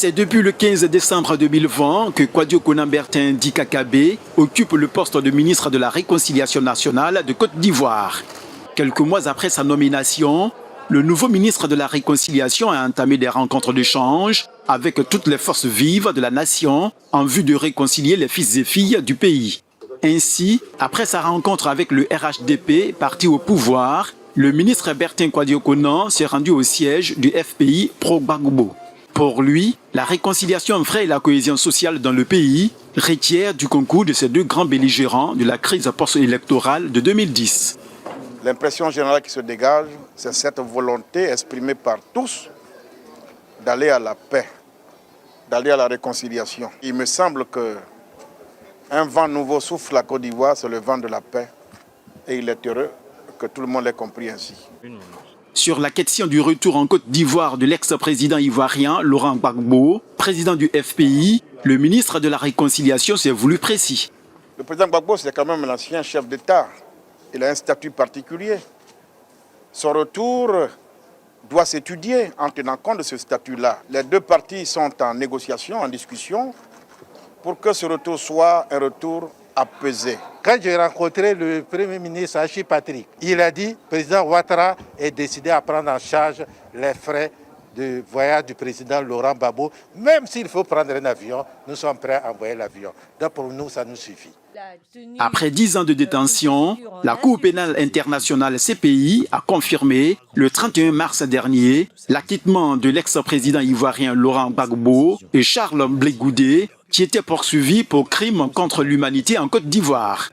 C'est depuis le 15 décembre 2020 que Kwadwo Konan Bertin Dikakabe occupe le poste de ministre de la Réconciliation nationale de Côte d'Ivoire. Quelques mois après sa nomination, le nouveau ministre de la Réconciliation a entamé des rencontres d'échange avec toutes les forces vives de la nation en vue de réconcilier les fils et filles du pays. Ainsi, après sa rencontre avec le RHDP, parti au pouvoir, le ministre Bertin Kwadwo Konan s'est rendu au siège du FPI pro-Gbagbo. Pour lui, la réconciliation vraie et la cohésion sociale dans le pays requièrent du concours de ces deux grands belligérants de la crise post-électorale de 2010. L'impression générale qui se dégage, c'est cette volonté exprimée par tous d'aller à la paix, d'aller à la réconciliation. Il me semble qu'un vent nouveau souffle la Côte d'Ivoire, c'est le vent de la paix. Et il est heureux que tout le monde l'ait compris ainsi. Sur la question du retour en Côte d'Ivoire de l'ex-président ivoirien Laurent Gbagbo, président du FPI, le ministre de la Réconciliation s'est voulu précis. Le président Gbagbo, c'est quand même l'ancien chef d'État. Il a un statut particulier. Son retour doit s'étudier en tenant compte de ce statut-là. Les deux parties sont en négociation, en discussion, pour que ce retour soit un retour apaisé. Quand j'ai rencontré le Premier ministre Hachi Patrick, il a dit que le président Ouattara est décidé à prendre en charge les frais de voyage du président Laurent Gbagbo. Même s'il faut prendre un avion, nous sommes prêts à envoyer l'avion. Donc pour nous, ça nous suffit. Après 10 ans de détention, la Cour pénale internationale CPI a confirmé le 31 mars dernier l'acquittement de l'ex-président ivoirien Laurent Gbagbo et Charles Blé Goudé, qui étaient poursuivis pour crimes contre l'humanité en Côte d'Ivoire.